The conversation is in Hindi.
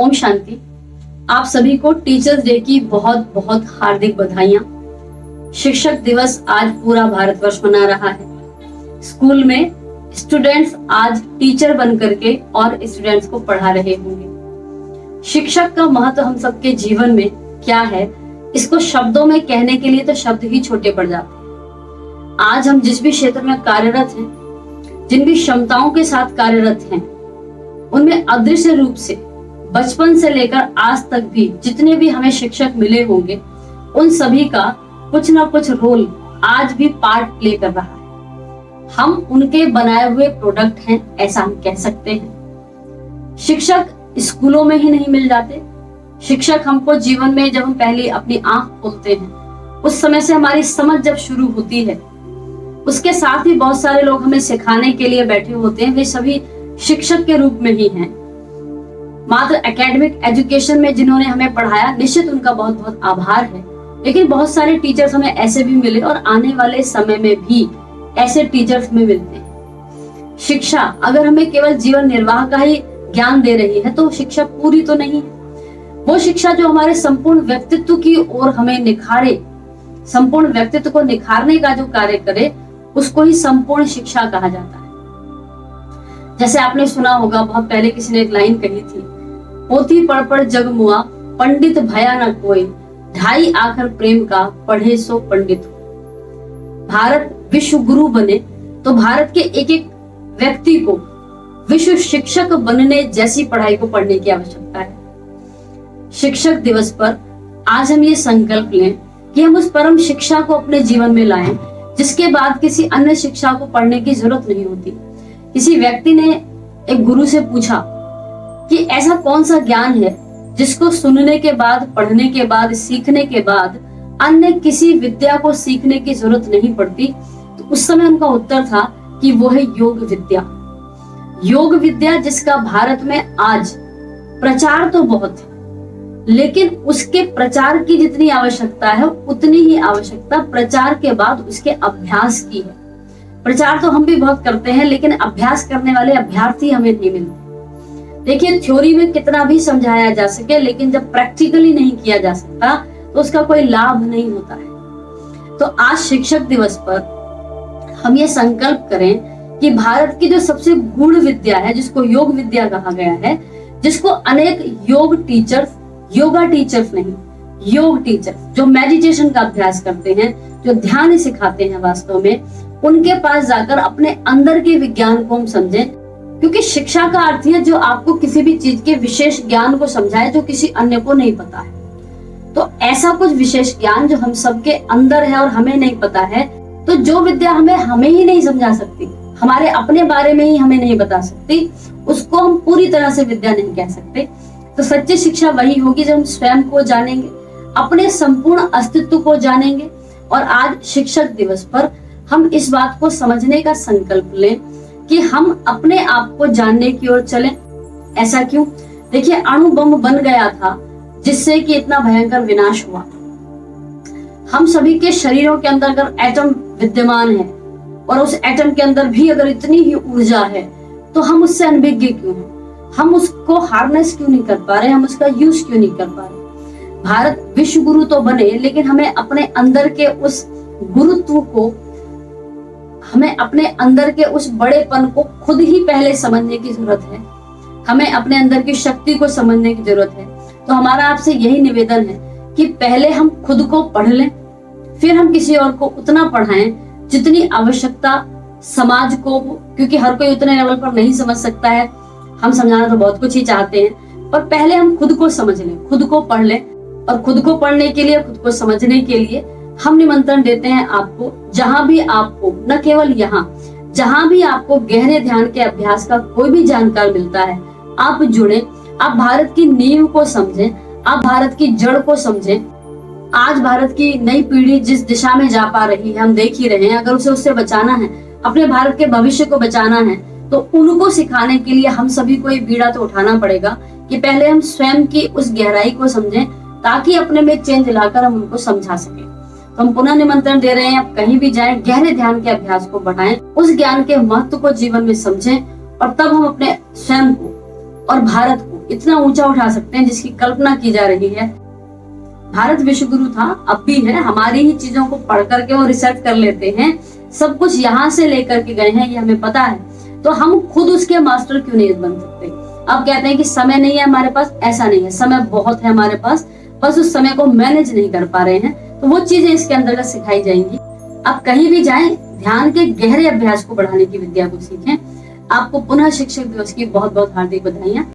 ओम शांति। आप सभी को टीचर्स डे की बहुत बहुत हार्दिक बधाइयां। शिक्षक दिवस आज पूरा भारतवर्ष मना रहा है। स्कूल में स्टूडेंट्स आज टीचर बन करके और स्टूडेंट्स को पढ़ा रहे होंगे। शिक्षक का महत्व हम सबके जीवन में क्या है, इसको शब्दों में कहने के लिए तो शब्द ही छोटे पड़ जाते हैं। आज हम जिस भी क्षेत्र में कार्यरत हैं, जिन भी क्षमताओं के साथ कार्यरत हैं, उनमें अदृश्य रूप से बचपन से लेकर आज तक भी जितने भी हमें शिक्षक मिले होंगे, उन सभी का कुछ ना कुछ रोल आज भी पार्ट प्ले कर रहा है। हम उनके बनाए हुए प्रोडक्ट हैं, ऐसा हम कह सकते हैं। शिक्षक स्कूलों में ही नहीं मिल जाते। शिक्षक हमको जीवन में जब हम पहले अपनी आंख खोलते हैं, उस समय से हमारी समझ जब शुरू होती है, उसके साथ ही बहुत सारे लोग हमें सिखाने के लिए बैठे होते हैं, वे सभी शिक्षक के रूप में ही हैं। मात्र एकेडमिक एजुकेशन में जिन्होंने हमें पढ़ाया, निश्चित उनका बहुत बहुत आभार है। लेकिन बहुत सारे टीचर्स हमें ऐसे भी मिले और आने वाले समय में भी ऐसे टीचर्स हमें मिलते हैं। शिक्षा अगर हमें केवल जीवन निर्वाह का ही ज्ञान दे रही है तो शिक्षा पूरी तो नहीं है। वो शिक्षा जो हमारे संपूर्ण व्यक्तित्व की ओर हमें निखारे, संपूर्ण व्यक्तित्व को निखारने का जो कार्य करे, उसको ही संपूर्ण शिक्षा कहा जाता है। जैसे आपने सुना होगा, बहुत पहले किसी ने एक लाइन कही थी, पोथी पढ़ पढ़ जग मुआ, पंडित भया न कोई, ढाई आखर प्रेम का, पढ़े सो पंडित हो। भारत विश्व गुरु बने तो भारत के एक एक व्यक्ति को विश्व शिक्षक बनने जैसी पढ़ाई को पढ़ने की आवश्यकता है। शिक्षक दिवस पर आज हम ये संकल्प लें कि हम उस परम शिक्षा को अपने जीवन में लाएं, जिसके बाद किसी अन्य शिक्षा को पढ़ने की जरूरत नहीं होती। किसी व्यक्ति ने एक गुरु से पूछा कि ऐसा कौन सा ज्ञान है जिसको सुनने के बाद, पढ़ने के बाद, सीखने के बाद अन्य किसी विद्या को सीखने की जरूरत नहीं पड़ती। तो उस समय उनका उत्तर था कि वो है योग विद्या। योग विद्या जिसका भारत में आज प्रचार तो बहुत है, लेकिन उसके प्रचार की जितनी आवश्यकता है, उतनी ही आवश्यकता प्रचार के बाद उसके अभ्यास की है। प्रचार तो हम भी बहुत करते हैं, लेकिन अभ्यास करने वाले अभ्यर्थी हमें नहीं मिलते। देखिए, थ्योरी में कितना भी समझाया जा सके, लेकिन जब प्रैक्टिकली नहीं किया जा सकता तो उसका कोई लाभ नहीं होता है। तो आज शिक्षक दिवस पर हम ये संकल्प करें कि भारत की जो सबसे गूढ़ विद्या है, जिसको योग विद्या कहा गया है, जिसको अनेक योग टीचर्स, योगा टीचर्स नहीं, योग टीचर्स जो मेडिटेशन का अभ्यास करते हैं, जो ध्यान सिखाते हैं, वास्तव में उनके पास जाकर अपने अंदर के विज्ञान को हम समझें। क्योंकि शिक्षा का अर्थ है जो आपको किसी भी चीज के विशेष ज्ञान को समझाए जो किसी अन्य को नहीं पता है। तो ऐसा कुछ विशेष ज्ञान जो हम सबके अंदर है और हमें नहीं पता है, तो जो विद्या हमें ही नहीं समझा सकती, हमारे अपने बारे में ही हमें नहीं बता सकती, उसको हम पूरी तरह से विद्या नहीं कह सकते। तो सच्ची शिक्षा वही होगी जब हम स्वयं को जानेंगे, अपने संपूर्ण अस्तित्व को जानेंगे। और आज शिक्षक दिवस पर हम इस बात को समझने का संकल्प लें कि हम अपने आप को जानने की ओर चलें। ऐसा क्यों? देखिए, अणु बम बन गया था जिससे कि इतना भयंकर विनाश हुआ। हम सभी के शरीरों के अंदर अगर एटम विद्यमान है और उस एटम के अंदर भी अगर इतनी ही ऊर्जा है, तो हम उससे अनभिज्ञ क्यों हैं? हम उसको हार्नेस क्यों नहीं कर पा रहे? हम उसका यूज क्यों नहीं कर पा रहे? भारत विश्व गुरु तो बने, लेकिन हमें अपने अंदर के उस गुरुत्व को, हमें अपने अंदर के उस बड़ेपन को खुद ही पहले समझने की जरूरत है। हमें अपने अंदर की शक्ति को समझने की जरूरत है। तो हमारा आपसे यही निवेदन है कि पहले हम खुद को पढ़ लें, फिर हम किसी और को उतना पढ़ाएं जितनी आवश्यकता समाज को हो। क्योंकि हर कोई उतने लेवल पर नहीं समझ सकता है। हम समझाना तो बहुत कुछ ही चाहते हैं, पर पहले हम खुद को समझ लें, खुद को पढ़ लें। और खुद को पढ़ने के लिए, खुद को समझने के लिए हम निमंत्रण देते हैं आपको, जहां भी आपको, न केवल यहाँ, जहां भी आपको गहरे ध्यान के अभ्यास का कोई भी जानकार मिलता है, आप जुड़े। आप भारत की नींव को समझें, आप भारत की जड़ को समझें। आज भारत की नई पीढ़ी जिस दिशा में जा पा रही है, हम देख ही रहे हैं। अगर उसे उससे बचाना है, अपने भारत के भविष्य को बचाना है, तो उनको सिखाने के लिए हम सभी को ये बीड़ा तो उठाना पड़ेगा कि पहले हम स्वयं की उस गहराई को समझें, ताकि अपने में चेंज लाकर हम उनको समझा सकें। तो हम पुनः निमंत्रण दे रहे हैं, आप कहीं भी जाएं, गहरे ध्यान के अभ्यास को बढ़ाएं, उस ज्ञान के महत्व को जीवन में समझें, और तब हम अपने स्वयं को और भारत को इतना ऊंचा उठा सकते हैं जिसकी कल्पना की जा रही है। भारत विश्व गुरु था, अब भी है। हमारी ही चीजों को पढ़ करके वो रिसर्च कर लेते हैं, सब कुछ यहाँ से लेकर के गए हैं, ये हमें पता है। तो हम खुद उसके मास्टर क्यों नहीं बन सकते? अब कहते हैं कि समय नहीं है हमारे पास, ऐसा नहीं है, समय बहुत है हमारे पास, बस उस समय को मैनेज नहीं कर पा रहे हैं। तो वो चीजें इसके अंतर्गत सिखाई जाएंगी। आप कहीं भी जाएं, ध्यान के गहरे अभ्यास को बढ़ाने की विद्या को सीखें। आपको पुनः शिक्षक दिवस की बहुत बहुत हार्दिक बधाइयां।